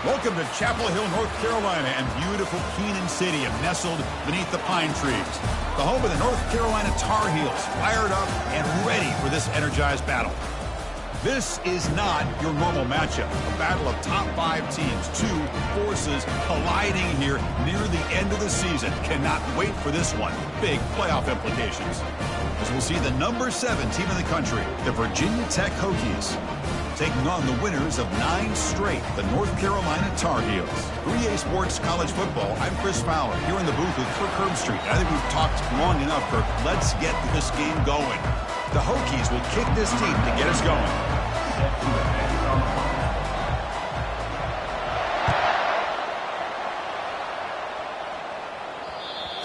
Welcome to Chapel Hill, North Carolina, and beautiful Keenan City, nestled beneath the pine trees. The home of the North Carolina Tar Heels, fired up and ready for this energized battle. This is not your normal matchup. A battle of top 5 teams, 2 forces colliding here near the end of the season. Cannot wait for this one. Big playoff implications. As we'll see the number 7 team in the country, the Virginia Tech Hokies, taking on the winners of 9 straight, the North Carolina Tar Heels. 3A Sports College Football, I'm Chris Fowler, here in the booth with Kirk Herbstreit. I think we've talked long enough, Kirk. Let's get this game going. The Hokies will kick this team to get us going.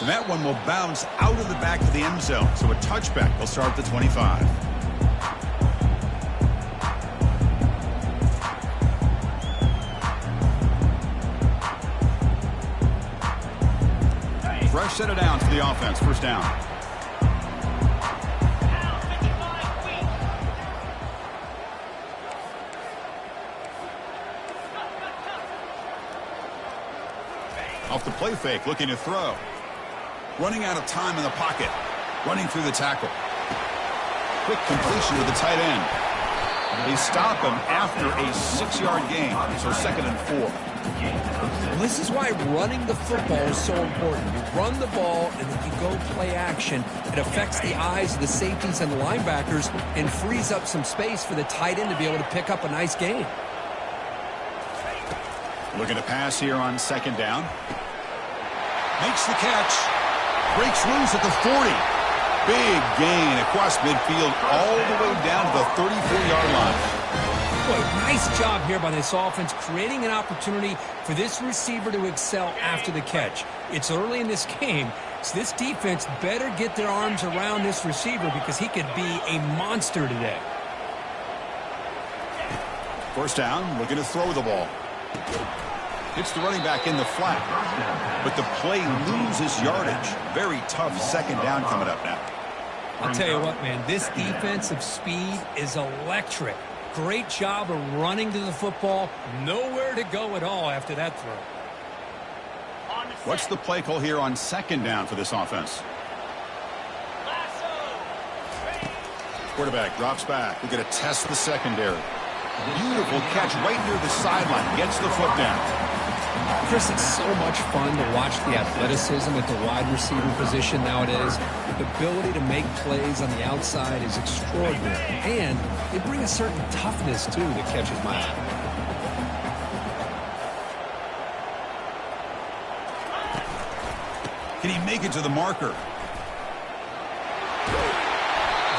And that one will bounce out of the back of the end zone, so a touchback will start at the 25. Fresh set of downs for the offense. First down. Off the play fake, looking to throw. Running out of time in the pocket. Running through the tackle. Quick completion to the tight end. They stop him after a 6-yard gain, so 2nd and 4. This is why running the football is so important. You run the ball, and if you go play action, it affects the eyes of the safeties and the linebackers and frees up some space for the tight end to be able to pick up a nice gain. Looking to pass here on 2nd down. Makes the catch. Breaks loose at the 40. Big gain across midfield all the way down to the 34-yard line. Boy, nice job here by this offense, creating an opportunity for this receiver to excel after the catch. It's early in this game, so this defense better get their arms around this receiver because he could be a monster today. First down, looking to throw the ball. Hits the running back in the flat, but the play loses yardage. Very tough 2nd down coming up now. I'll tell you what, man, this defensive speed is electric. Great job of running to the football. Nowhere to go at all after that throw. What's the play call here on 2nd down for this offense? Quarterback drops back. We're going to test the secondary. Beautiful catch right near the sideline. Gets the foot down. Chris, it's so much fun to watch the athleticism at the wide receiver position nowadays. The ability to make plays on the outside is extraordinary. And they bring a certain toughness, too, that catches my eye. Can he make it to the marker?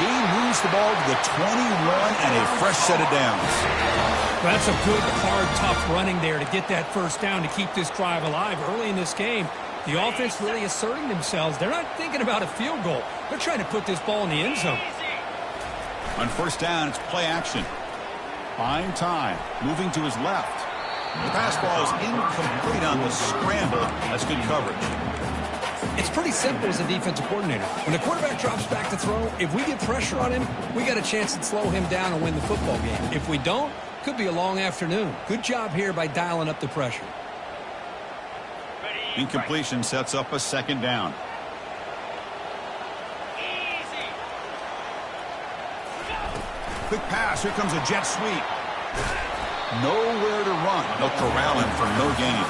Gain moves the ball to the 21 and a fresh set of downs. That's a good, hard, tough running there to get that first down to keep this drive alive early in this game. The offense really asserting themselves. They're not thinking about a field goal. They're trying to put this ball in the end zone. On first down, it's play action. Buying time. Moving to his left. The pass ball is incomplete on the scramble. That's good coverage. It's pretty simple as a defensive coordinator. When the quarterback drops back to throw, if we get pressure on him, we got a chance to slow him down and win the football game. If we don't, could be a long afternoon. Good job here by dialing up the pressure. Incompletion sets up a 2nd down. Quick pass. Here comes a jet sweep. Nowhere to run. They'll corral him for no gain.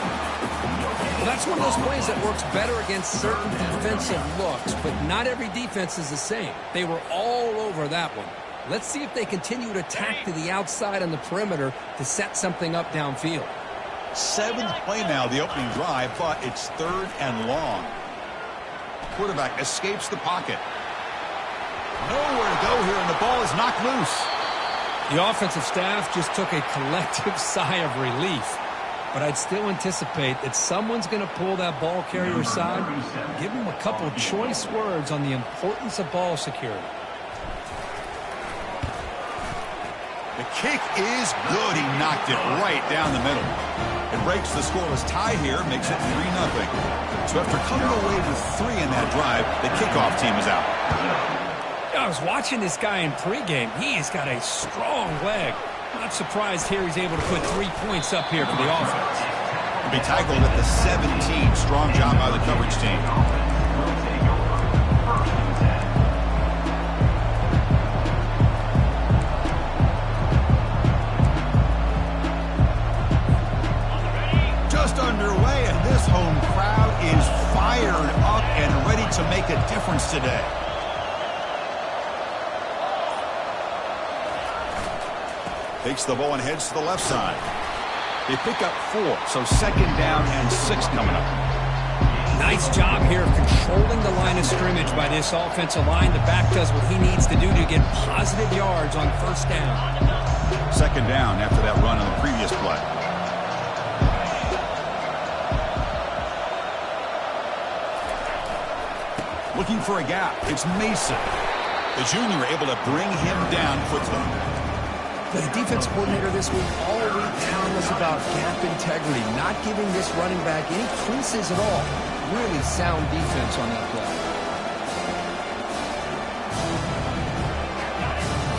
Well, that's one of those plays that works better against certain defensive looks, but not every defense is the same. They were all over that one. Let's see if they continue to attack to the outside on the perimeter to set something up downfield. 7th play now, the opening drive, but it's 3rd and long. Quarterback escapes the pocket. Nowhere to go here, and the ball is knocked loose. The offensive staff just took a collective sigh of relief. But I'd still anticipate that someone's going to pull that ball carrier aside, give him a couple choice words on the importance of ball security. The kick is good. He knocked it right down the middle. It breaks the scoreless tie here, makes it 3-0. So after coming away with 3 in that drive, the kickoff team is out. I was watching this guy in pregame. He's got a strong leg. Not surprised here he's able to put 3 points up here for the offense. To be tackled at the 17. Strong job by the coverage team. Just underway, and this home crowd is fired up and ready to make a difference today. Takes the ball and heads to the left side. They pick up 4, so second down and 6 coming up. Nice job here of controlling the line of scrimmage by this offensive line. The back does what he needs to do to get positive yards on first down. Second down after that run on the previous play. Looking for a gap. It's Mason. The junior able to bring him down quickly. The defense coordinator this week all week telling us about gap integrity, not giving this running back any creases at all. Really sound defense on that play.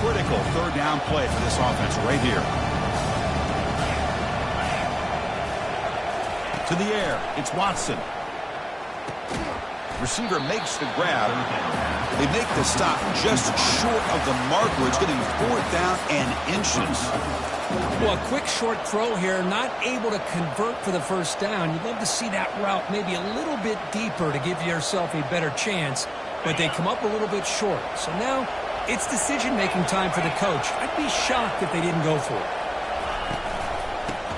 Critical third down play for this offense right here. To the air, it's Watson. Receiver makes the grab. They make the stop just short of the mark where it's getting 4th down and inches. Well, a quick short throw here, not able to convert for the first down. You'd love to see that route maybe a little bit deeper to give yourself a better chance, but they come up a little bit short. So now it's decision-making time for the coach. I'd be shocked if they didn't go for it.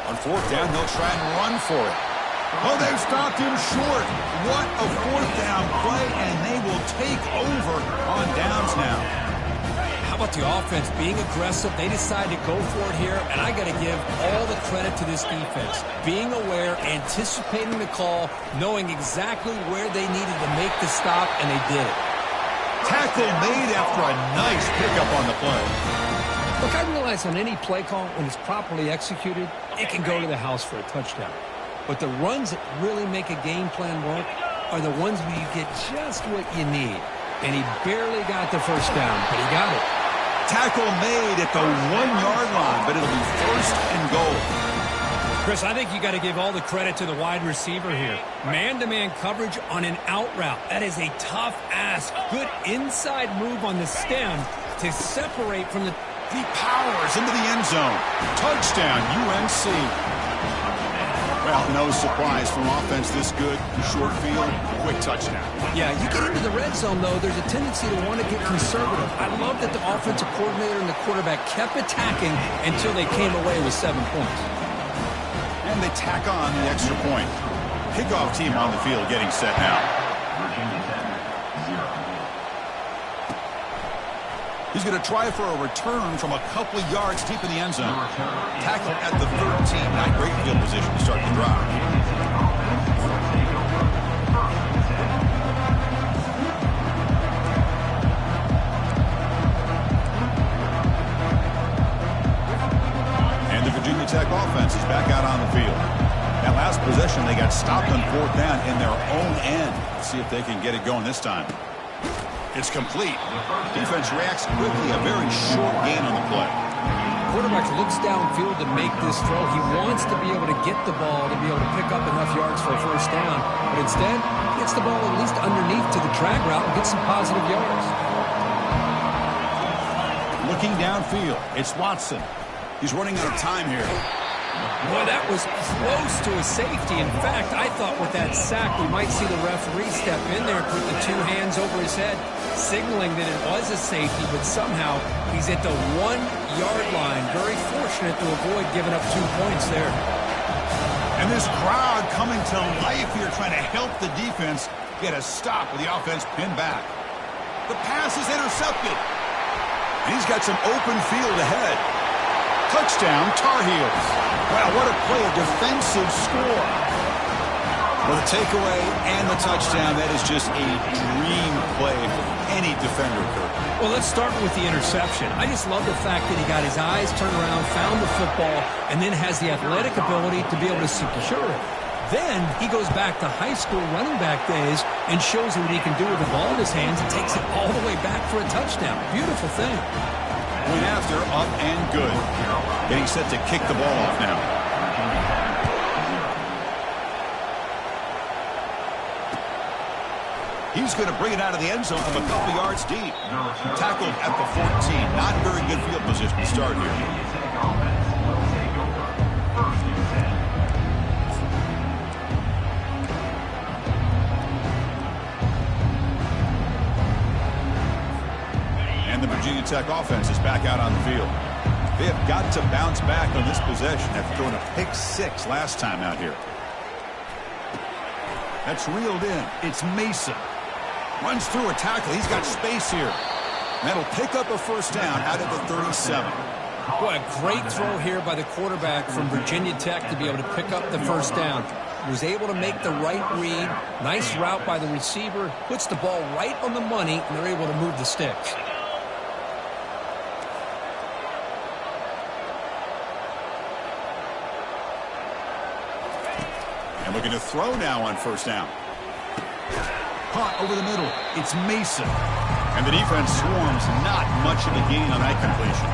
On 4th down, they'll try and run for it. Oh, they've stopped him short. What a 4th down play, and they will take over on downs now. How about the offense being aggressive? They decide to go for it here, and I got to give all the credit to this defense. Being aware, anticipating the call, knowing exactly where they needed to make the stop, and they did it. Tackle made after a nice pickup on the play. Look, I realize on any play call, when it's properly executed, it can go to the house for a touchdown. But the runs that really make a game plan work are the ones where you get just what you need. And he barely got the first down, but he got it. Tackle made at the 1-yard line, but it'll be 1st and goal. Chris, I think you got to give all the credit to the wide receiver here. Man-to-man coverage on an out route. That is a tough ask. Good inside move on the stem to separate from the... He powers into the end zone. Touchdown, UNC. Well, no surprise from offense this good. Short field, quick touchdown. Yeah, you get into the red zone, though, there's a tendency to want to get conservative. I love that the offensive coordinator and the quarterback kept attacking until they came away with 7 points. And they tack on the extra point. Kickoff team on the field getting set now. He's going to try for a return from a couple of yards deep in the end zone. Tackle at the 13. Not great field position to start the drive. And the Virginia Tech offense is back out on the field. That last possession, they got stopped on 4th down in their own end. Let's see if they can get it going this time. It's complete. Defense reacts quickly. A very short gain on the play. Quarterback looks downfield to make this throw. He wants to be able to get the ball to be able to pick up enough yards for a first down. But instead, he gets the ball at least underneath to the drag route and gets some positive yards. Looking downfield, it's Watson. He's running out of time here. Boy, that was close to a safety. In fact, I thought with that sack, we might see the referee step in there, put the 2 hands over his head, signaling that it was a safety, but somehow he's at the 1-yard line. Very fortunate to avoid giving up 2 points there. And this crowd coming to life here, trying to help the defense get a stop with the offense pinned back. The pass is intercepted. And he's got some open field ahead. Touchdown, Tar Heels. Wow, what a play, a defensive score. Well, the takeaway and the touchdown, that is just a dream play for any defender, Kirk. Well, let's start with the interception. I just love the fact that he got his eyes turned around, found the football, and then has the athletic ability to be able to secure it. Then he goes back to high school running back days and shows what he can do with the ball in his hands and takes it all the way back for a touchdown. Beautiful thing. We now after, up and good. Getting set to kick the ball off now. He's going to bring it out of the end zone from a couple yards deep. Tackled at the 14. Not very good field position to start here. And the Virginia Tech offense is back out on the field. They have got to bounce back on this possession after throwing a pick 6 last time out here. That's reeled in. It's Mason. Runs through a tackle. He's got space here. That'll pick up a first down out of the 37. What a great throw here by the quarterback from Virginia Tech to be able to pick up the first down. Was able to make the right read. Nice route by the receiver. Puts the ball right on the money, and they're able to move the sticks. And looking to throw now on first down. Caught over the middle. It's Mason. And the defense swarms. Not much of a gain on that completion.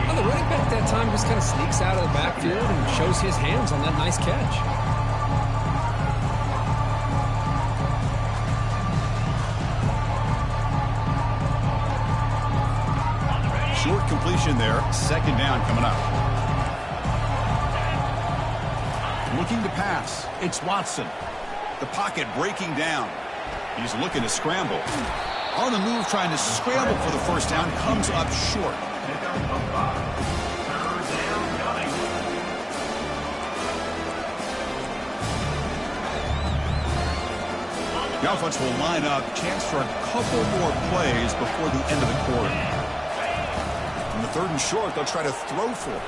Well, the running back that time just kind of sneaks out of the backfield and shows his hands on that nice catch. Short completion there. Second down coming up. Looking to pass. It's Watson. The pocket breaking down. He's looking to scramble. On the move, trying to scramble for the first down. Comes up short. The offense will line up. Chance for a couple more plays before the end of the quarter. On the 3rd and short, they'll try to throw for it.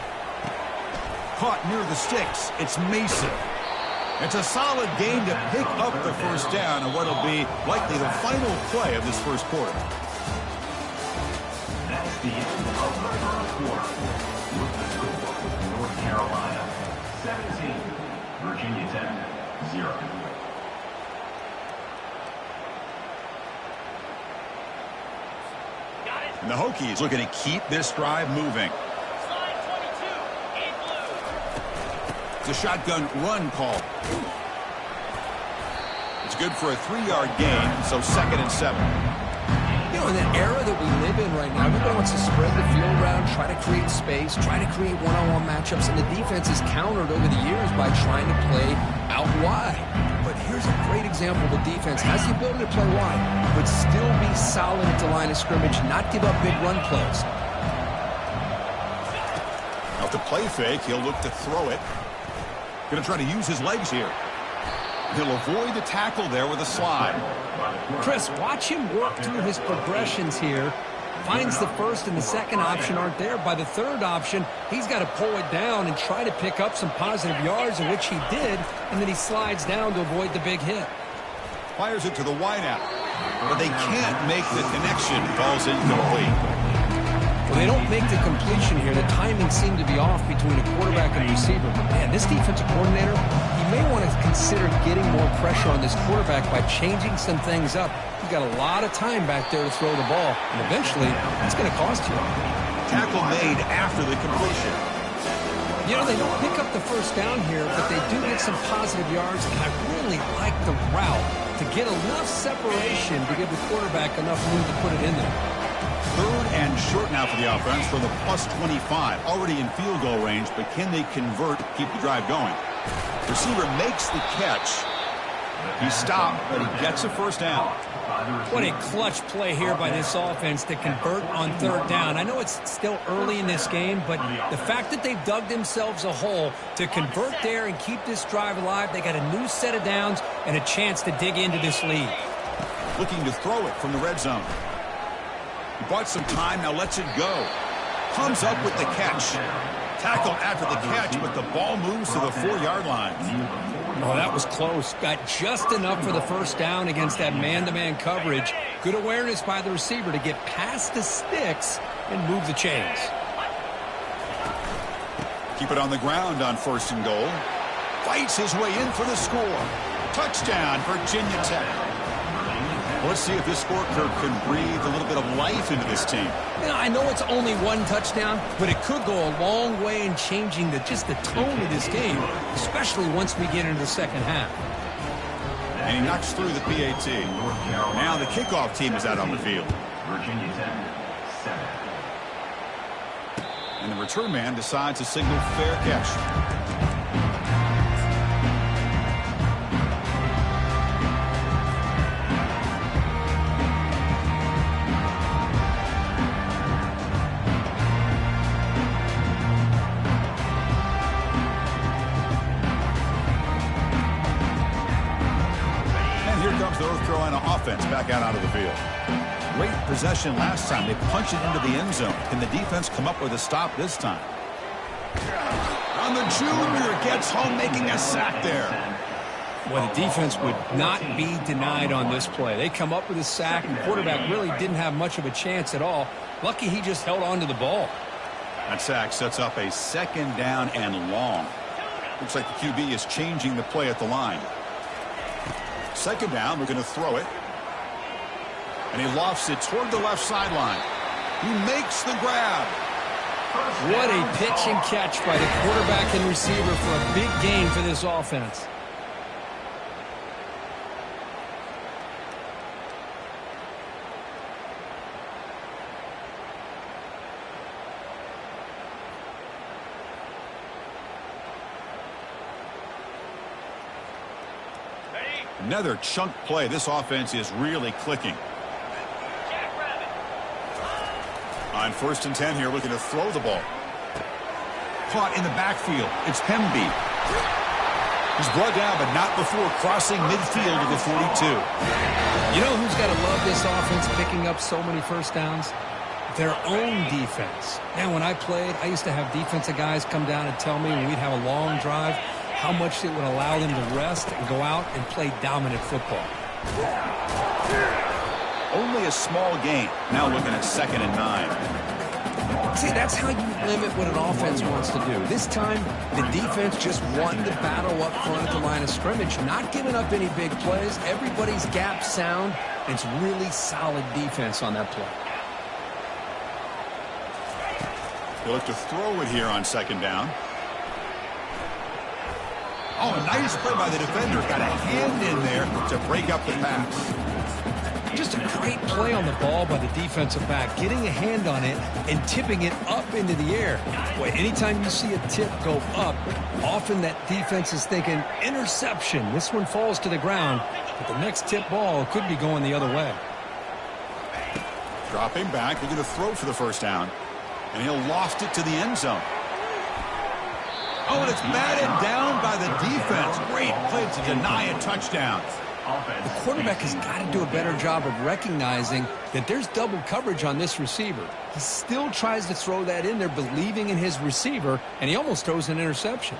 Caught near the sticks. It's Mason. It's a solid gain to pick up the first down and what will be likely the final play of this first quarter. That's the end of the first quarter. With the score, North Carolina 17, Virginia Tech 0. And the Hokies looking to keep this drive moving. The shotgun run call. It's good for a 3-yard gain, so 2nd and 7. You know, in the era that we live in right now, everybody wants to spread the field around, try to create space, try to create one-on-one matchups, and the defense is countered over the years by trying to play out wide. But here's a great example. The defense has the ability to play wide, but still be solid at the line of scrimmage, not give up big run plays. Now to play fake, he'll look to throw it. Going to try to use his legs here. He'll avoid the tackle there with a slide. Chris, watch him work through his progressions here. Finds the first and the second option aren't there. By the third option, he's got to pull it down and try to pick up some positive yards, of which he did, and then he slides down to avoid the big hit. Fires it to the wideout, but they can't make the connection. Ball's incomplete. Well, they don't make the completion here. The timing seemed to be off between a quarterback and a receiver. But, man, this defensive coordinator, he may want to consider getting more pressure on this quarterback by changing some things up. He's got a lot of time back there to throw the ball, and eventually it's going to cost you. Tackle made after the completion. You know, they don't pick up the first down here, but they do get some positive yards, and I really like the route to get enough separation to give the quarterback enough room to put it in there. 3rd and short now for the offense from the plus 25. Already in field goal range, but can they convert, keep the drive going? Receiver makes the catch. He stopped, but he gets a first down. What a clutch play here by this offense to convert on 3rd down. I know it's still early in this game, but the fact that they've dug themselves a hole to convert there and keep this drive alive, they got a new set of downs and a chance to dig into this lead. Looking to throw it from the red zone. He bought some time, now lets it go. Comes up with the catch. Tackled after the catch, but the ball moves to the 4-yard line. Oh, that was close. Got just enough for the first down against that man-to-man coverage. Good awareness by the receiver to get past the sticks and move the chains. Keep it on the ground on 1st and goal. Fights his way in for the score. Touchdown, Virginia Tech. Well, let's see if this scorecard can breathe a little bit of life into this team. You know, I know it's only one touchdown, but it could go a long way in changing just the tone of this game, especially once we get into the second half. And he knocks through the PAT. Now the kickoff team is out on the field. Virginia Tech, 7. And the return man decides to signal fair catch. Offense back out onto the field. Great possession last time. They punch it into the end zone. Can the defense come up with a stop this time? On the junior, gets home, making a sack there. Well, the defense would not be denied on this play. They come up with a sack, and the quarterback really didn't have much of a chance at all. Lucky he just held on to the ball. That sack sets up a second down and long. Looks like the QB is changing the play at the line. Second down, we're going to throw it. And he lofts it toward the left sideline. He makes the grab. What a pitch and catch by the quarterback and receiver for a big gain for this offense. Another chunk play. This offense is really clicking. On 1st and 10 here, looking to throw the ball. Caught in the backfield. It's Hemby. He's brought down, but not before crossing midfield to the 42. You know who's got to love this offense picking up so many first downs? Their own defense. Now, when I played, I used to have defensive guys come down and tell me when we'd have a long drive how much it would allow them to rest and go out and play dominant football. Only a small gain. Now looking at 2nd and 9. See, that's how you limit what an offense wants to do. This time, the defense just won the battle up front at the line of scrimmage, not giving up any big plays. Everybody's gap sound. It's really solid defense on that play. They look to throw it here on 2nd down. Oh, a nice play by the defender. Got a hand in there to break up the pass. Just a great play on the ball by the defensive back, getting a hand on it and tipping it up into the air. Boy, anytime you see a tip go up, often that defense is thinking interception. This one falls to the ground, but the next tip ball could be going the other way. Dropping back, they're going to throw for the 1st down, and he'll loft it to the end zone. Oh, and it's batted down by the defense. Great play to deny a touchdown. The quarterback has got to do a better job of recognizing that there's double coverage on this receiver. He still tries to throw that in there, believing in his receiver, and he almost throws an interception.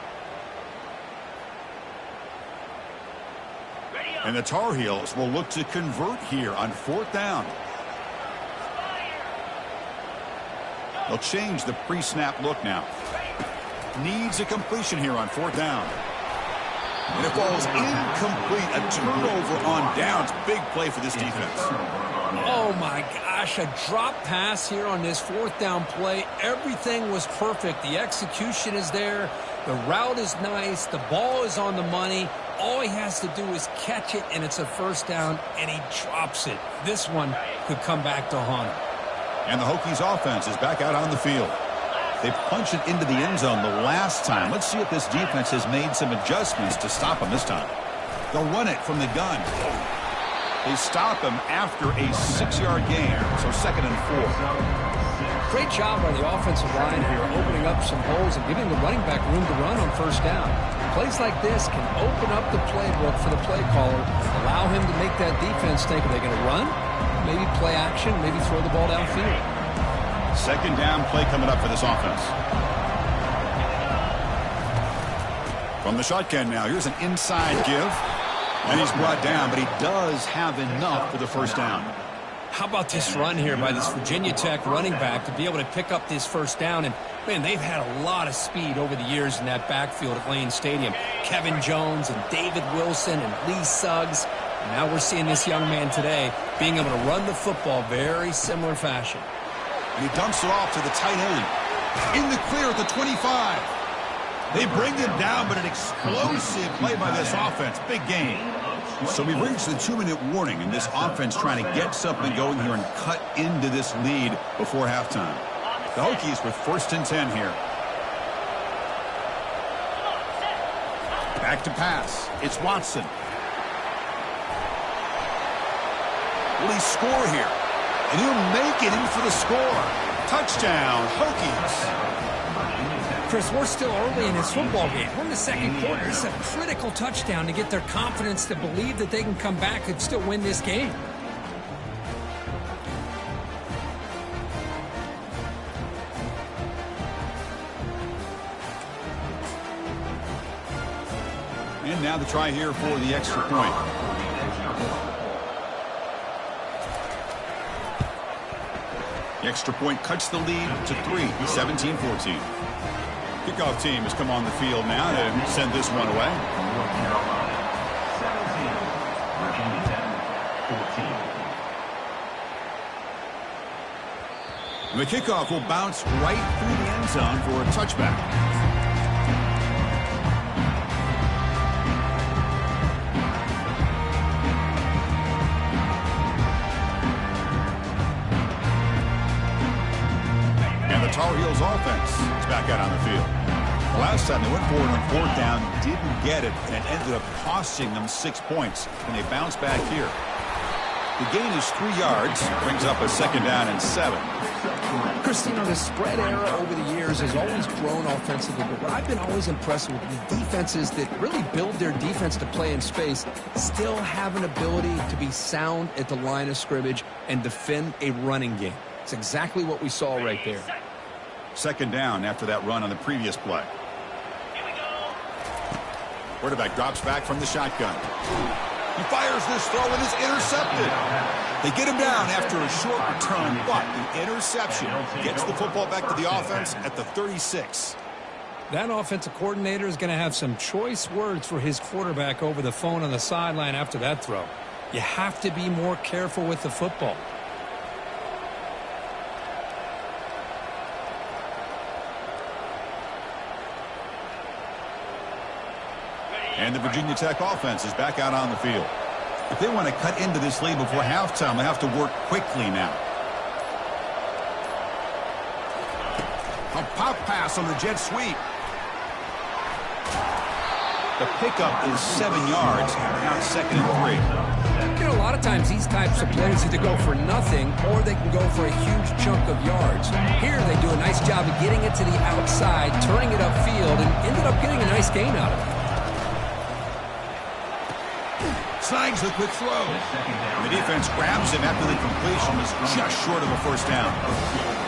And the Tar Heels will look to convert here on 4th down. They'll change the pre-snap look now. Needs a completion here on 4th down. And it falls incomplete. A turnover on downs. Big play for this defense. Oh, my gosh. A drop pass here on this 4th down play. Everything was perfect. The execution is there. The route is nice. The ball is on the money. All he has to do is catch it, and it's a 1st down, and he drops it. This one could come back to haunt him. And the Hokies offense is back out on the field. They punch it into the end zone the last time. Let's see if this defense has made some adjustments to stop them this time. They'll run it from the gun. They stop him after a 6-yard gain, so 2nd and 4. Great job by the offensive line here, opening up some holes and giving the running back room to run on 1st down. Plays like this can open up the playbook for the play caller, allow him to make that defense think, are they going to run? Maybe play action, maybe throw the ball downfield. 2nd down play coming up for this offense. From the shotgun now, here's an inside give. And he's brought down, but he does have enough for the 1st down. How about this run here by this Virginia Tech running back to be able to pick up this 1st down? And, man, they've had a lot of speed over the years in that backfield at Lane Stadium. Kevin Jones and David Wilson and Lee Suggs. Now we're seeing this young man today being able to run the football very similar fashion. And he dumps it off to the tight end. In the clear at the 25. They bring him down, but an explosive play by this offense. Big game. So we've reached the 2-minute warning, and this offense trying to get something going here and cut into this lead before halftime. The Hokies with 1st and 10 here. Back to pass. It's Watson. Will he score here? And he'll make it in for the score. Touchdown, Hokies. Chris, we're still early in this football game. We're in the second quarter. It's a critical touchdown to get their confidence to believe that they can come back and still win this game. And now the try here for the extra point. The extra point cuts the lead to 3, 17-14. Kickoff team has come on the field now to send this one away. North Carolina, 17. Virginia Tech, 14. And the kickoff will bounce right through the end zone for a touchback. Tar Heels offense is back out on the field. The last time they went forward on 4th down, didn't get it, and ended up costing them 6 points. And they bounce back here. The gain is 3 yards, brings up a 2nd down and 7. Chris, the spread era over the years has always grown offensively, but what I've been always impressed with the defenses that really build their defense to play in space still have an ability to be sound at the line of scrimmage and defend a running game. It's exactly what we saw right there. 2nd down after that run on the previous play. Quarterback drops back from the shotgun. He fires this throw and is intercepted. They get him down after a short return, but the interception gets the football back to the offense at the 36. That offensive coordinator is going to have some choice words for his quarterback over the phone on the sideline after that throw. You have to be more careful with the football. And the Virginia Tech offense is back out on the field. If they want to cut into this lead before halftime, they have to work quickly now. A pop pass on the jet sweep. The pickup is 7 yards. Now 2nd and 3. A lot of times these types of plays either go for nothing or they can go for a huge chunk of yards. Here they do a nice job of getting it to the outside, turning it upfield, and ended up getting a nice gain out of it. Snags the quick throw. The defense grabs him after the completion was just short of a 1st down.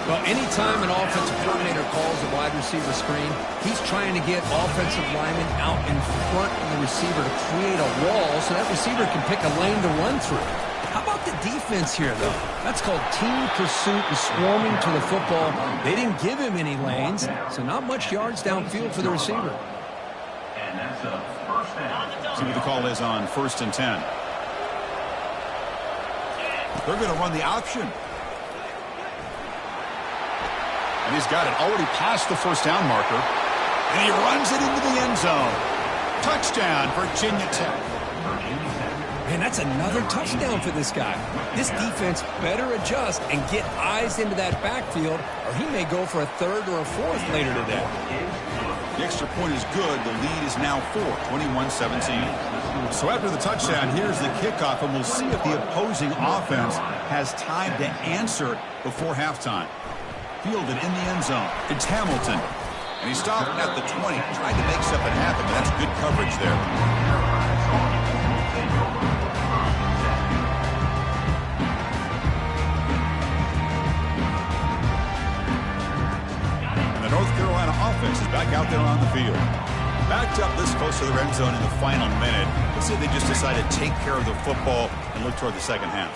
Well, anytime an offensive coordinator calls a wide receiver screen, he's trying to get offensive linemen out in front of the receiver to create a wall so that receiver can pick a lane to run through. How about the defense here, though? That's called team pursuit and swarming to the football. They didn't give him any lanes, so not much yards downfield for the receiver. And that's a 1st down. See what the call is on 1st and 10. They're going to run the option. And he's got it already past the 1st down marker. And he runs it into the end zone. Touchdown, Virginia Tech. Man, that's another touchdown for this guy. This defense better adjust and get eyes into that backfield, or he may go for a 3rd or a 4th later today. The extra point is good. The lead is now 4, 21-17. So after the touchdown, here's the kickoff, and we'll see if the opposing offense has time to answer before halftime. Fielded in the end zone. It's Hamilton. And he stopped at the 20, tried to make something happen, but that's good coverage there. North Carolina offense is back out there on the field. Backed up this close to the red zone in the final minute. Let's see if they just decide to take care of the football and look toward the 2nd half.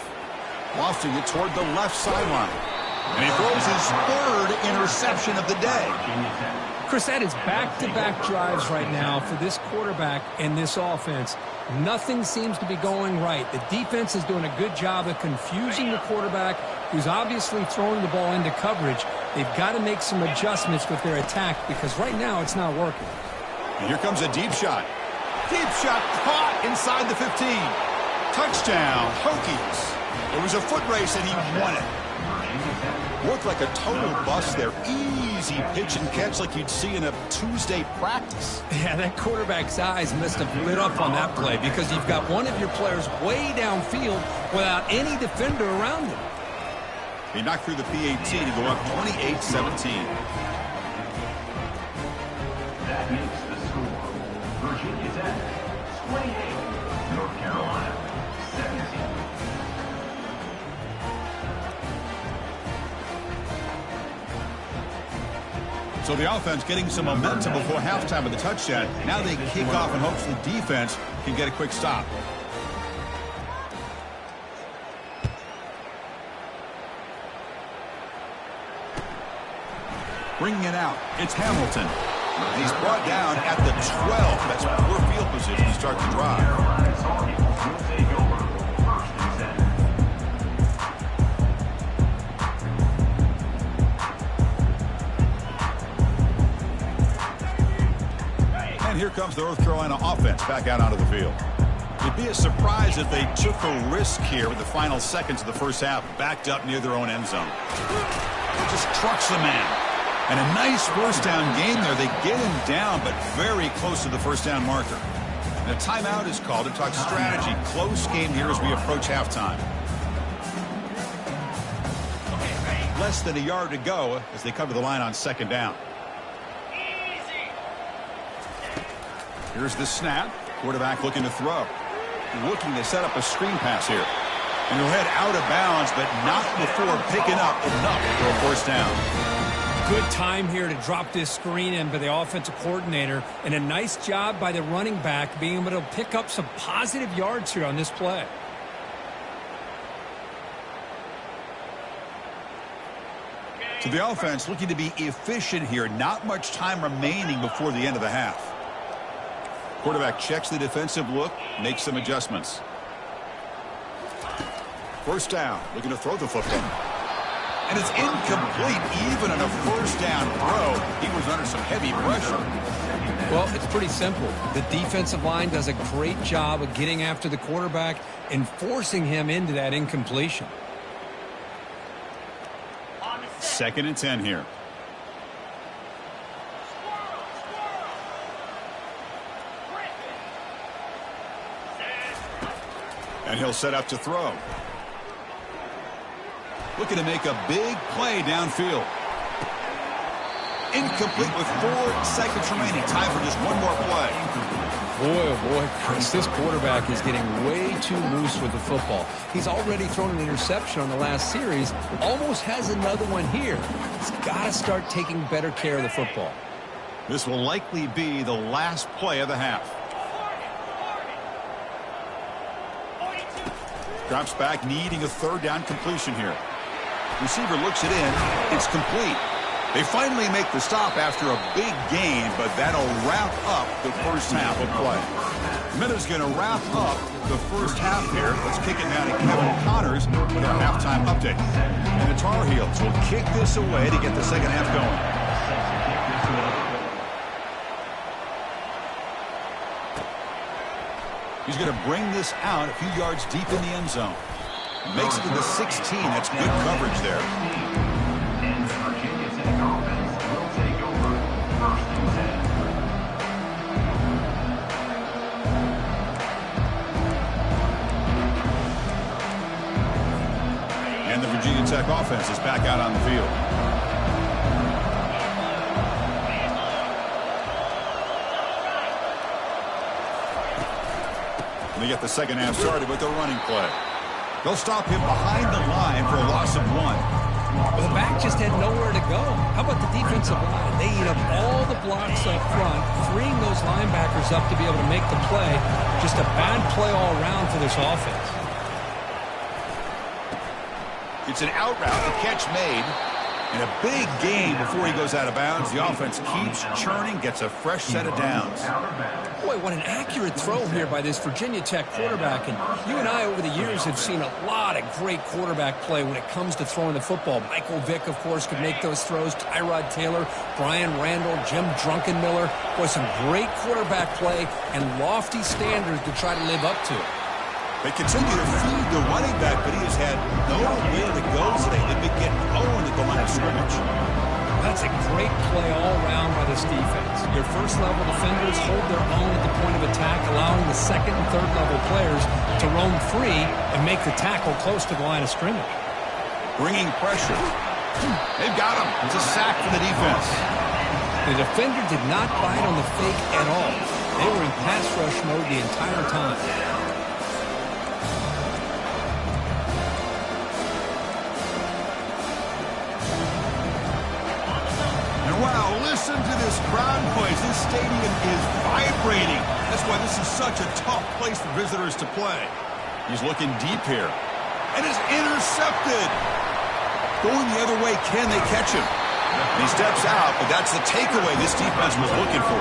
Lofting it toward the left sideline. And he throws his 3rd interception of the day. Chris, that is back-to-back drives right now for this quarterback and this offense Nothing seems to be going right. The defense is doing a good job of confusing the quarterback, who's obviously throwing the ball into coverage. They've got to make some adjustments with their attack because right now it's not working. And here comes a deep shot. Deep shot caught inside the 15. Touchdown, Hokies. It was a foot race and he won it. Looked like a total bust there. Easy pitch and catch like you'd see in a Tuesday practice. Yeah, that quarterback's eyes must have lit up on that play because you've got one of your players way downfield without any defender around him. He knocked through the PAT to go up 28-17. That makes the score. Virginia Tech 28, North Carolina 17. So the offense getting some momentum before halftime with the touchdown. Now they kick off in hopes the defense can get a quick stop. Bringing it out, it's Hamilton. And he's brought down at the 12. That's poor field position to start the drive. Carolina's Hawkins will take over 1st and 10. And here comes the North Carolina offense back out onto the field. It'd be a surprise if they took a risk here with the final seconds of the first half, backed up near their own end zone. Just trucks the man. And a nice first down game there. They get him down, but very close to the first down marker. And a timeout is called to talk strategy. Close game here as we approach halftime. Less than a yard to go as they cover the line on second down. Here's the snap. Quarterback looking to throw. Looking to set up a screen pass here. And he'll head out of bounds, but not before picking up enough for a first down. Good time here to drop this screen in by the offensive coordinator, and a nice job by the running back being able to pick up some positive yards here on this play. So the offense looking to be efficient here. Not much time remaining before the end of the half. Quarterback checks the defensive look, makes some adjustments. First down, looking to throw the football. And it's incomplete even on a first down throw. He was under some heavy pressure. Well, it's pretty simple. The defensive line does a great job of getting after the quarterback and forcing him into that incompletion. 2nd and 10 here. And he'll set up to throw. Looking to make a big play downfield. Incomplete with 4 seconds remaining. Time for just one more play. Boy, oh boy, Chris, this quarterback is getting way too loose with the football. He's already thrown an interception on the last series. Almost has another one here. He's got to start taking better care of the football. This will likely be the last play of the half. Drops back, needing a 3rd down completion here. Receiver looks it in. It's complete. They finally make the stop after a big gain, but that'll wrap up the first half of play. Minutes going to wrap up the first half here. Let's kick it down to Kevin Connors with our halftime update. And the Tar Heels will kick this away to get the second half going. He's going to bring this out a few yards deep in the end zone. Makes it to the 16. That's good coverage there. And the Virginia Tech offense will take over 1st and 10. And the Virginia Tech offense is back out on the field. And they get the second half started with their running play. They'll stop him behind the line for a loss of 1. Well, the back just had nowhere to go. How about the defensive line? They eat up all the blocks up front, freeing those linebackers up to be able to make the play. Just a bad play all around for this offense. It's an out route. The catch made. In a big game before he goes out of bounds, the offense keeps churning, gets a fresh set of downs. Boy, what an accurate throw here by this Virginia Tech quarterback. And you and I over the years have seen a lot of great quarterback play when it comes to throwing the football. Michael Vick, of course, could make those throws. Tyrod Taylor, Brian Randall, Jim Drunkenmiller. Boy, some great quarterback play and lofty standards to try to live up to. They continue to feed the running back, but he has had nowhere to go today. They've been getting owned at the line of scrimmage. That's a great play all around by this defense. Your first-level defenders hold their own at the point of attack, allowing the second- and third-level players to roam free and make the tackle close to the line of scrimmage. Bringing pressure. They've got him. It's a sack for the defense. The defender did not bite on the fake at all. They were in pass rush mode the entire time. Wow, listen to this crowd noise. This stadium is vibrating. That's why this is such a tough place for visitors to play. He's looking deep here. And is intercepted. Going the other way, can they catch him? And he steps out, but that's the takeaway this defense was looking for.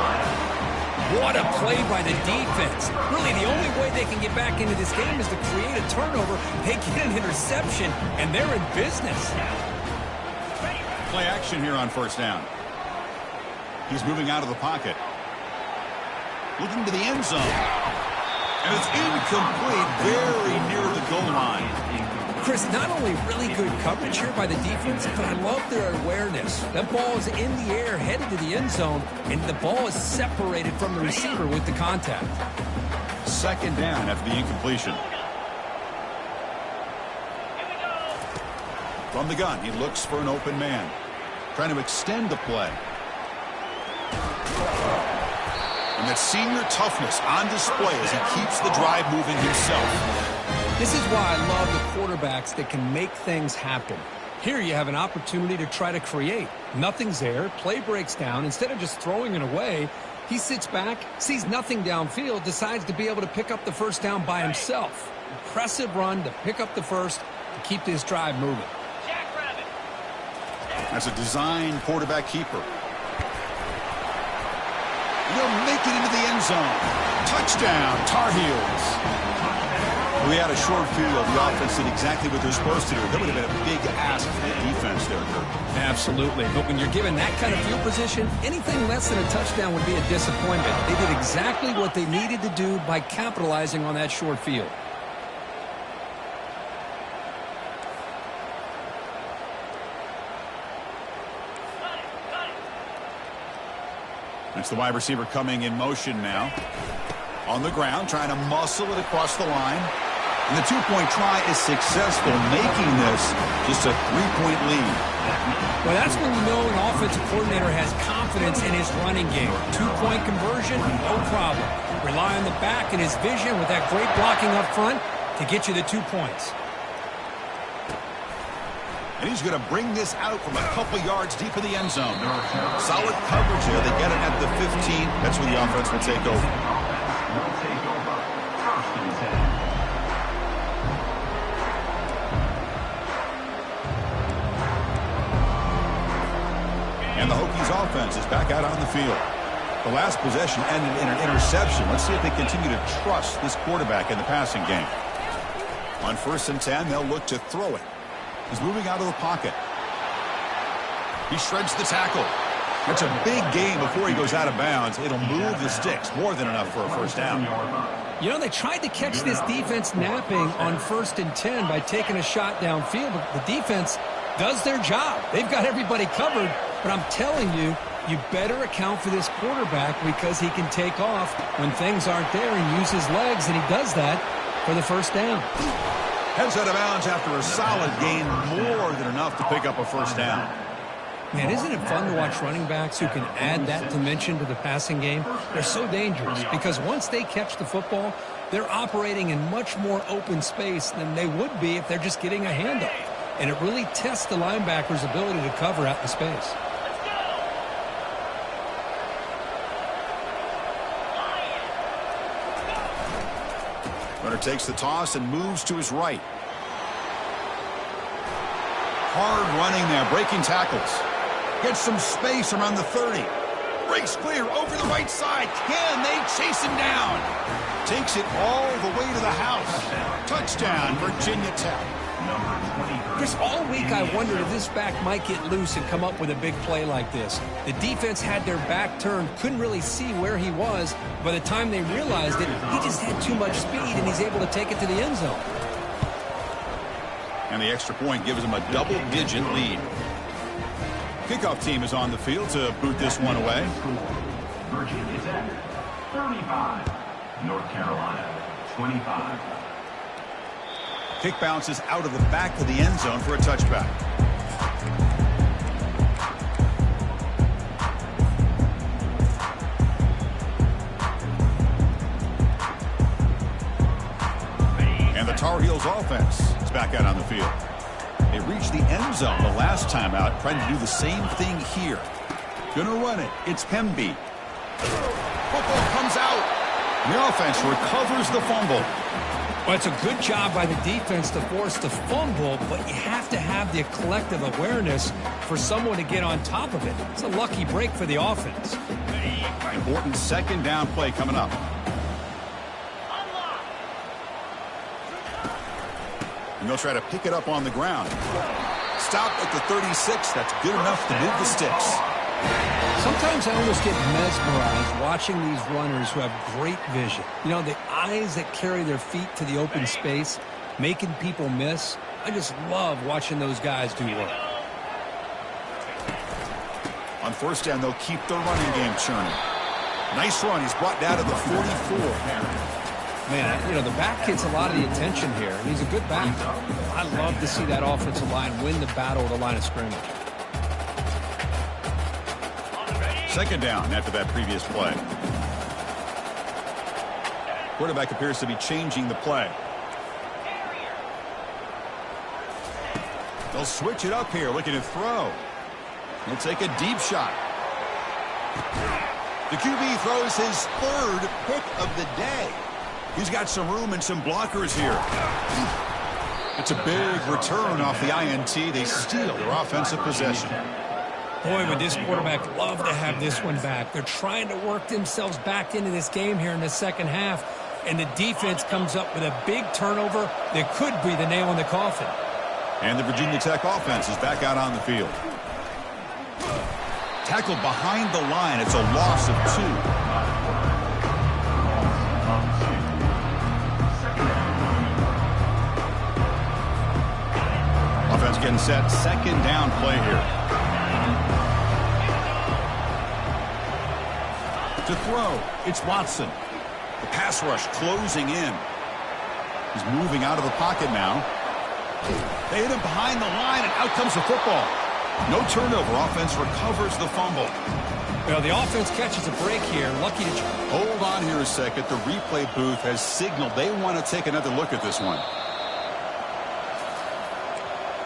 What a play by the defense. Really, the only way they can get back into this game is to create a turnover. They get an interception, and they're in business. Play action here on first down. He's moving out of the pocket. Looking to the end zone. And it's incomplete, very near the goal line. Chris, not only really good coverage here by the defense, but I love their awareness. That ball is in the air, headed to the end zone, and the ball is separated from the receiver with the contact. Second down after the incompletion. From the gun, he looks for an open man. Trying to extend the play. And that senior toughness on display as he keeps the drive moving himself. This is why I love the quarterbacks that can make things happen. Here you have an opportunity to try to create. Nothing's there. Play breaks down. Instead of just throwing it away, he sits back, sees nothing downfield, decides to be able to pick up the first down by himself. Impressive run to pick up the first to keep this drive moving. That's a design quarterback keeper. They'll make it into the end zone. Touchdown, Tar Heels. We had a short field. The offense did exactly what they're supposed to do. That would have been a big ask for the defense there, Kurt. Absolutely. But when you're given that kind of field position, anything less than a touchdown would be a disappointment. They did exactly what they needed to do by capitalizing on that short field. That's the wide receiver coming in motion now. On the ground, trying to muscle it across the line. And the two-point try is successful, making this just a three-point lead. Well, that's when you know an offensive coordinator has confidence in his running game. Two-point conversion, no problem. Rely on the back and his vision with that great blocking up front to get you the 2 points. And he's going to bring this out from a couple yards deep in the end zone. Solid coverage here. They get it at the 15. That's where the offense will take over. And the Hokies offense is back out on the field. The last possession ended in an interception. Let's see if they continue to trust this quarterback in the passing game. On 1st and 10, they'll look to throw it. He's moving out of the pocket. He shreds the tackle. It's a big game before he goes out of bounds. It'll move the sticks. More than enough for a first down. You know, they tried to catch this defense napping on 1st and 10 by taking a shot downfield, but the defense does their job. They've got everybody covered, but I'm telling you, you better account for this quarterback because he can take off when things aren't there and use his legs, and he does that for the first down. Heads out of bounds after a solid gain, more than enough to pick up a first down. Man, isn't it fun to watch running backs who can add that dimension to the passing game? They're so dangerous because once they catch the football, they're operating in much more open space than they would be if they're just getting a handoff. And it really tests the linebacker's ability to cover out the space. Runner takes the toss and moves to his right. hard running there, breaking tackles. Gets some space around the 30. Breaks clear over the right side. Can they chase him down? Takes it all the way to the house. Touchdown, Virginia Tech. Chris, all week I wondered if this back might get loose and come up with a big play like this. The defense had their back turned, couldn't really see where he was. By the time they realized it, he just had too much speed, and he's able to take it to the end zone. And the extra point gives them a double-digit lead. Kickoff team is on the field to boot this one away. Virginia Tech, 35. North Carolina, 25. Kick bounces out of the back of the end zone for a touchback. And the Tar Heels offense is back out on the field. They reached the end zone the last time out, trying to do the same thing here. Gonna run it. It's Pemby. Football comes out. And the offense recovers the fumble. Well, it's a good job by the defense to force the fumble, but you have to have the collective awareness for someone to get on top of it. It's a lucky break for the offense. Important second down play coming up. And they'll try to pick it up on the ground. Stop at the 36. That's good enough to move the sticks. Sometimes I almost get mesmerized watching these runners who have great vision. You know, the eyes that carry their feet to the open space, making people miss. I just love watching those guys do work. On first down, they'll keep the running game churning. Nice run. He's brought down to the 44. Man, you know, the back gets a lot of the attention here, and he's a good back. I love to see that offensive line win the battle of the line of scrimmage. Second down after that previous play. Quarterback appears to be changing the play. They'll switch it up here, looking to throw. He'll take a deep shot. The QB throws his third pick of the day. He's got some room and some blockers here. It's a big return off the INT. They steal their offensive possession. Boy, would this quarterback love to have this one back. They're trying to work themselves back into this game here in the second half, and the defense comes up with a big turnover that could be the nail in the coffin. And the Virginia Tech offense is back out on the field. Tackled behind the line. It's a loss of 2. Offense getting set. Second down play here. To throw, it's Watson. The pass rush closing in. He's moving out of the pocket now. They hit him behind the line, and out comes the football. No turnover. Offense recovers the fumble. Well, the offense catches a break here. Lucky to... Hold on here a second. The replay booth has signaled they want to take another look at this one.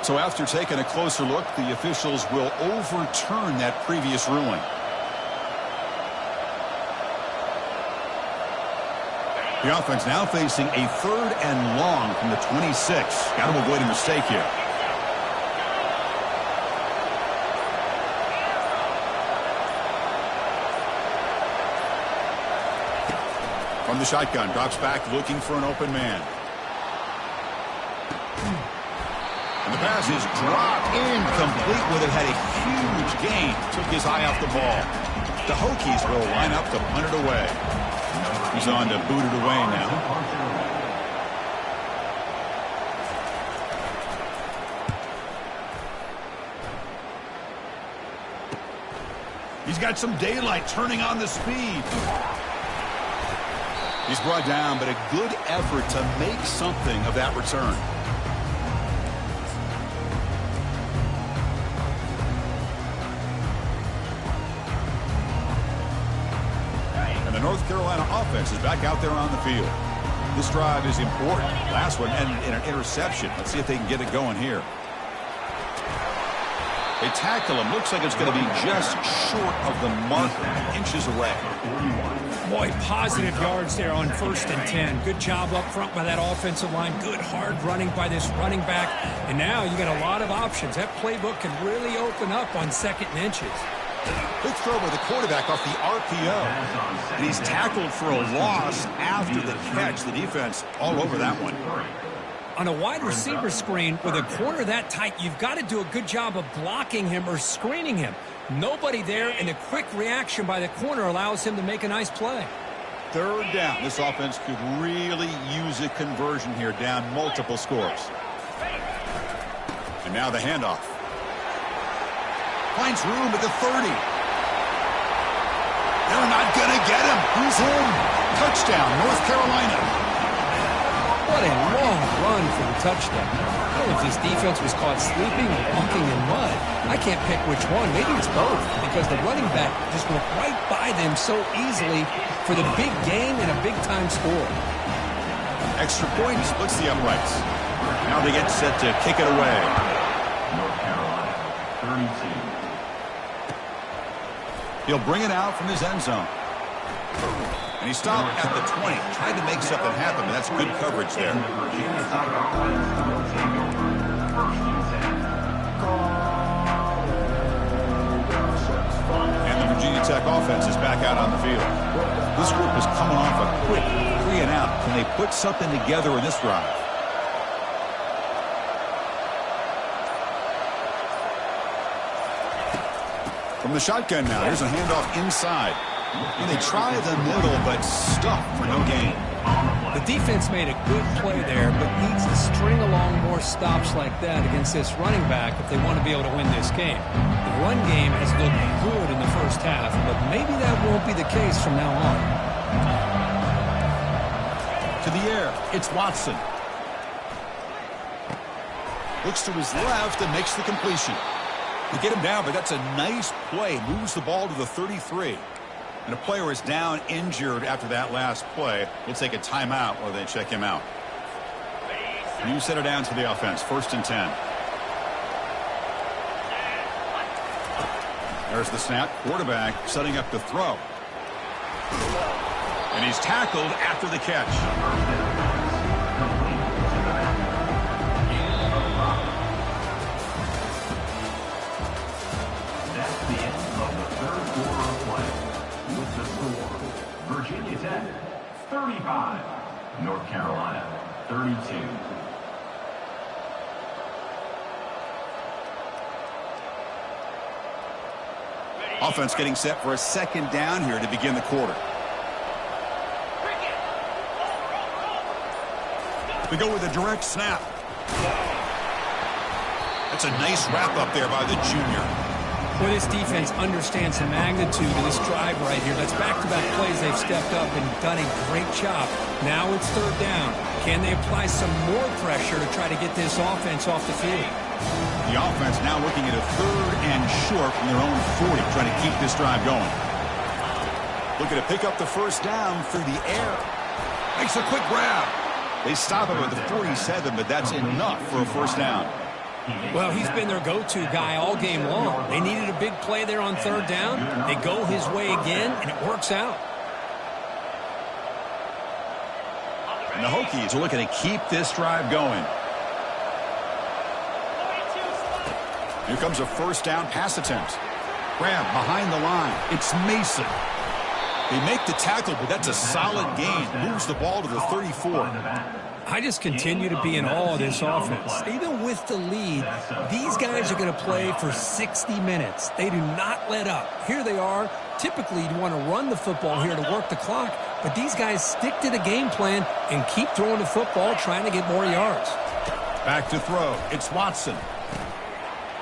So after taking a closer look, the officials will overturn that previous ruling. The offense now facing a 3rd and long from the 26. Got to avoid a mistake here. From the shotgun, drops back looking for an open man. And the pass is dropped incomplete with it. Had a huge gain. Took his eye off the ball. The Hokies will line up to punt it away. He's on to boot it away now. He's got some daylight turning on the speed. He's brought down, but a good effort to make something of that return. And the North Carolina offense is back out there on the field. This drive is important. Last one ended in an interception. Let's see if they can get it going here. They tackle him. Looks like it's going to be just short of the marker, inches away. Boy, positive yards there on 1st and 10. Good job up front by that offensive line. Good hard running by this running back. And now you got a lot of options. That playbook can really open up on 2nd and inches. Good throw by the quarterback off the RPO. And he's tackled for a loss after the catch. The defense all over that one. On a wide receiver screen with a corner that tight, you've got to do a good job of blocking him or screening him. Nobody there, and a quick reaction by the corner allows him to make a nice play. 3rd down. This offense could really use a conversion here, down multiple scores. And now the handoff. Finds room at the 30. They're not going to get him. Who's in? Touchdown, North Carolina. What a long run for the touchdown. I don't know if this defense was caught sleeping or walking in mud. I can't pick which one. Maybe it's both, because the running back just went right by them so easily for the big gain and a big-time score. Extra point splits the uprights. Now they get set to kick it away. North Carolina, 32. He'll bring it out from his end zone. And he stopped at the 20. Tried to make something happen, but that's good coverage there. And the Virginia Tech offense is back out on the field. This group is coming off a quick 3 and out. Can they put something together in this drive? From the shotgun now, here's a handoff inside. And they try the middle, but stuck for no gain. The defense made a good play there, but needs to string along more stops like that against this running back if they want to be able to win this game. The run game has looked good in the first half, but maybe that won't be the case from now on. To the air, it's Watson. Looks to his left and makes the completion. They get him down, but that's a nice play. Moves the ball to the 33. And a player is down injured after that last play. We'll take a timeout while they check him out. New center down to the offense. 1st and 10. There's the snap. Quarterback setting up the throw. And he's tackled after the catch. That's the end of the 3rd quarter of play. With the score, Virginia Tech, 35. North Carolina, 32. Offense getting set for a 2nd down here to begin the quarter. We go with a direct snap. That's a nice wrap up there by the junior. Well, this defense understands the magnitude of this drive right here. That's back-to-back plays. They've stepped up and done a great job. Now it's 3rd down. Can they apply some more pressure to try to get this offense off the field? The offense now looking at a 3rd and short from their own 40, trying to keep this drive going. Looking to pick up the 1st down through the air. Makes a quick grab. They stop him at the 47, but that's enough for a 1st down. Well, he's been their go-to guy all game long. They needed a big play there on 3rd down. They go his way again, and it works out. And the Hokies are looking to keep this drive going. Here comes a 1st down pass attempt. Grab behind the line. It's Mason. They make the tackle, but that's a solid gain. Moves the ball to the 34. I just continue to be in awe of this offense. Even with the lead, these guys are going to play for 60 minutes. They do not let up. Here they are. Typically, you want to run the football here to work the clock, but these guys stick to the game plan and keep throwing the football, trying to get more yards. Back to throw. It's Watson.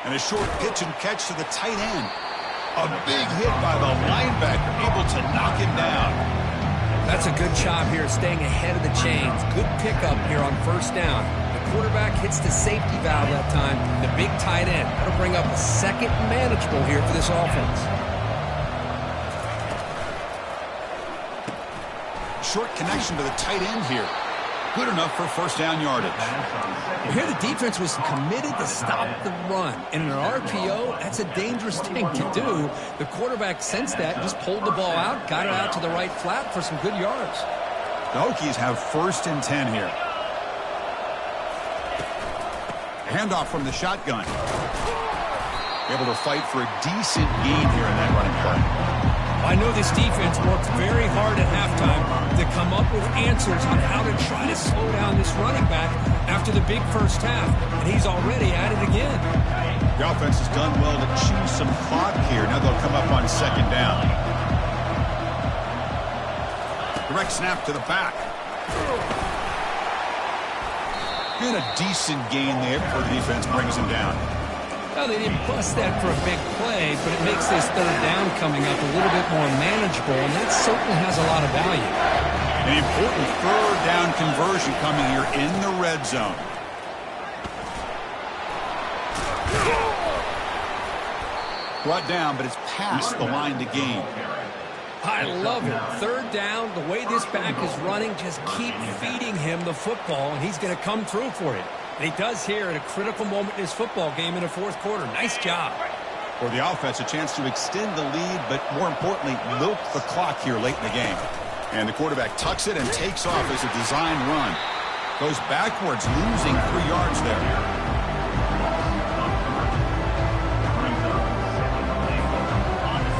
And a short pitch and catch to the tight end. A big hit by the linebacker, able to knock him down. That's a good job here, staying ahead of the chains. Good pickup here on 1st down. The quarterback hits the safety valve that time. The big tight end. That'll bring up a 2nd manageable here for this offense. Short connection to the tight end here. Good enough for first down yardage. Here the defense was committed to stop the run. And in an RPO, that's a dangerous thing to do. The quarterback sensed that, just pulled the ball out, got it out to the right flat for some good yards. The Hokies have 1st and 10 here. Handoff from the shotgun. Able to fight for a decent gain here in that running play. I know this defense worked very hard at halftime to come up with answers on how to try to slow down this running back after the big first half, and he's already at it again. The offense has done well to chew some clock here. Now they'll come up on 2nd down. Direct snap to the back. And a decent gain there before the defense brings him down. Well, they didn't bust that for a big play, but it makes this 3rd down coming up a little bit more manageable, and that certainly has a lot of value. An important 3rd down conversion coming here in the red zone. Brought down, but it's past the line to gain. I love it. 3rd down, the way this back is running, just keep feeding him the football, and he's going to come through for it. And he does here at a critical moment in his football game in the 4th quarter. Nice job. For the offense, a chance to extend the lead, but more importantly, milk the clock here late in the game. And the quarterback tucks it and takes off as a design run. Goes backwards, losing 3 yards there.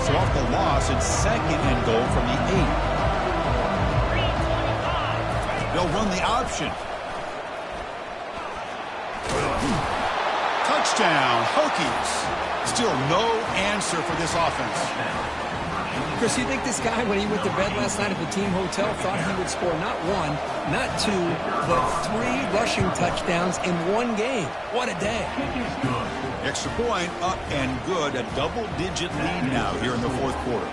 So off the loss, it's 2nd and goal from the 8. They'll run the option. Touchdown, Hokies. Still no answer for this offense. Chris, you think this guy, when he went to bed last night at the team hotel, thought he would score not 1, not 2, but 3 rushing touchdowns in 1 game? What a day. Extra point, up and good. A double-digit lead now here in the 4th quarter.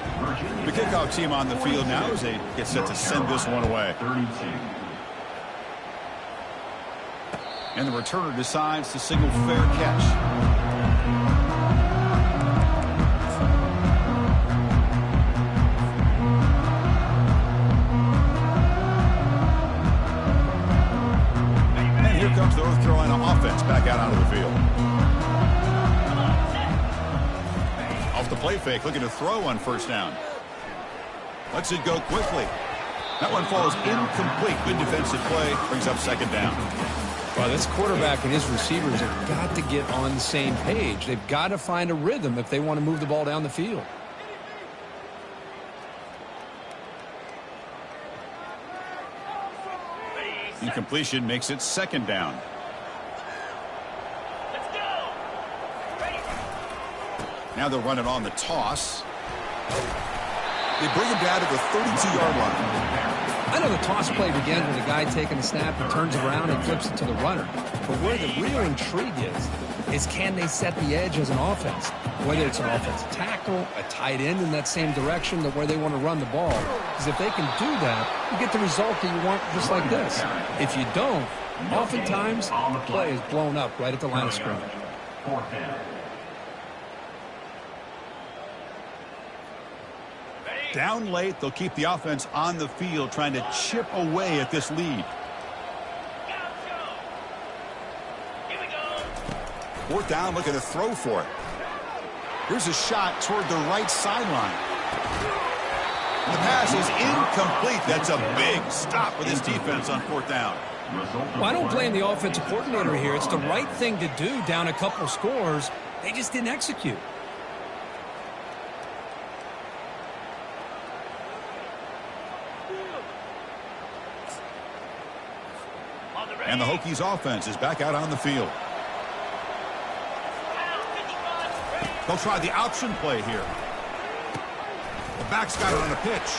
The kickoff team on the field now as they get set to send this one away. And the returner decides to signal fair catch. And here comes the North Carolina offense back out onto the field. Off the play fake, looking to throw on 1st down. Lets it go quickly. That one falls incomplete. Good defensive play, brings up 2nd down. Well, this quarterback and his receivers have got to get on the same page. They've got to find a rhythm if they want to move the ball down the field. Incompletion makes it 2nd down. Now they'll run it on the toss. They bring him down to the 32-yard line. I know the toss play begins with a guy taking a snap and turns around and flips it to the runner. But where the real intrigue is can they set the edge as an offense? Whether it's an offensive tackle, a tight end in that same direction to where they want to run the ball. Because if they can do that, you get the result that you want just like this. If you don't, oftentimes the play is blown up right at the line of scrimmage. Down late, they'll keep the offense on the field trying to chip away at this lead. 4th down, looking to throw for it. Here's a shot toward the right sideline. The pass is incomplete. That's a big stop for this defense on 4th down. Well, I don't blame the offensive coordinator here. It's the right thing to do down a couple scores. They just didn't execute. And the Hokies offense is back out on the field. They'll try the option play here. The back's got it on a pitch.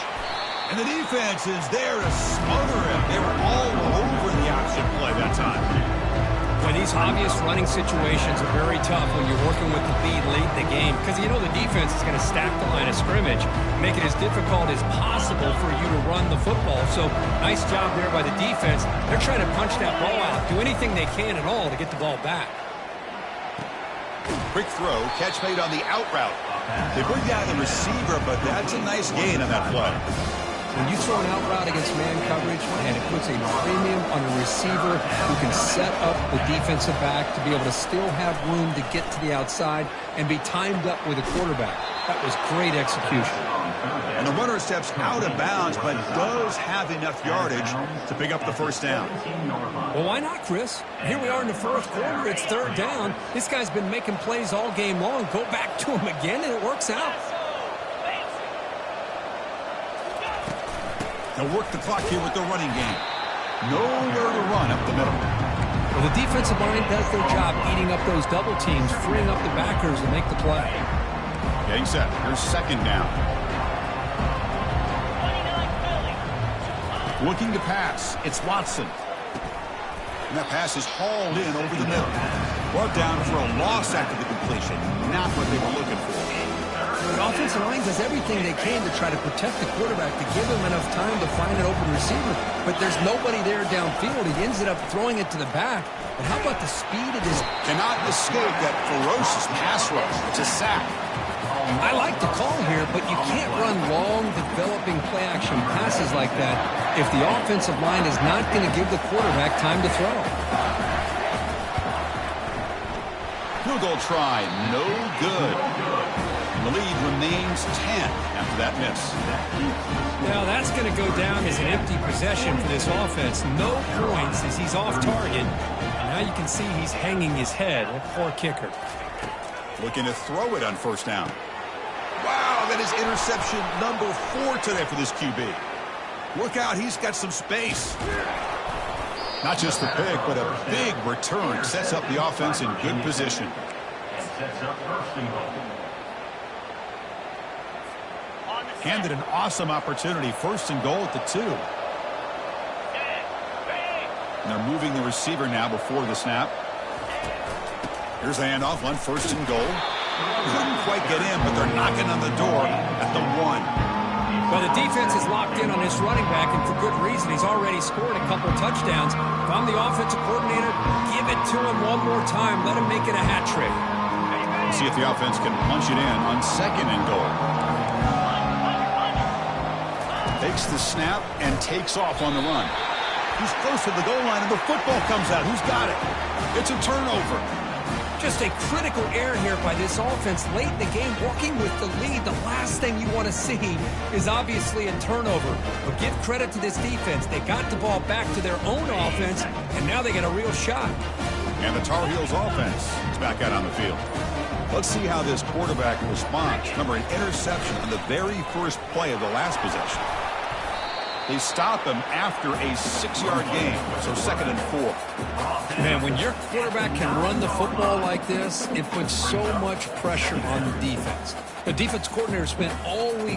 And the defense is there to smother him. They were all over the option play that time. Well, these obvious running situations are very tough when you're working with the lead late in the game because you know the defense is going to stack the line of scrimmage, make it as difficult as possible for you to run the football. So nice job there by the defense. They're trying to punch that ball out, do anything they can at all to get the ball back. Quick throw, catch made on the out route. They bring down the receiver, but that's a nice gain on that play. When you throw an out route against man coverage, and it puts a premium on a receiver who can set up the defensive back to be able to still have room to get to the outside and be timed up with a quarterback. That was great execution. And the runner steps out of bounds, but does have enough yardage to pick up the first down. Well, why not, Chris? Here we are in the fourth quarter. It's third down. This guy's been making plays all game long. Go back to him again, and it works out. They'll work the clock here with the running game. Nowhere to run up the middle. Well, the defensive line does their job eating up those double teams, freeing up the backers to make the play. Getting set. Here's second down. Looking to pass. It's Watson. And that pass is hauled in over the middle. Brought down for a loss after the completion. Not what they were looking for. The offensive line does everything they can to try to protect the quarterback, to give him enough time to find an open receiver. But there's nobody there downfield. He ends up throwing it to the back. But how about the speed of this? Cannot escape that ferocious pass rush. It's a sack. I like the call here, but you can't run long, developing play-action passes like that if the offensive line is not going to give the quarterback time to throw. Field goal try. No good. The lead remains 10 after that miss. Now that's going to go down as an empty possession for this offense. No points as he's off target. And now you can see he's hanging his head. A poor kicker. Looking to throw it on first down. Wow, that is interception number 4 today for this QB. Look out, he's got some space. Not just the pick, but a big return. Sets up the offense in good position. And sets up first and goal. Handed an awesome opportunity. First and goal at the 2. And they're moving the receiver now before the snap. Here's the handoff on first and goal. Couldn't quite get in, but they're knocking on the door at the 1. Well, the defense is locked in on this running back, and for good reason. He's already scored a couple touchdowns. If I'm the offensive coordinator, give it to him one more time. Let him make it a hat trick. See if the offense can punch it in on second and goal. Takes the snap and takes off on the run. He's close to the goal line, and the football comes out. Who's got it? It's a turnover. Just a critical error here by this offense late in the game, walking with the lead. The last thing you want to see is obviously a turnover. But give credit to this defense. They got the ball back to their own offense, and now they get a real shot. And the Tar Heels offense is back out on the field. Let's see how this quarterback responds. Remember, an interception on the very first play of the last possession. They stop him after a 6-yard gain, so second and 4. Man, when your quarterback can run the football like this, it puts so much pressure on the defense. The defense coordinator spent all week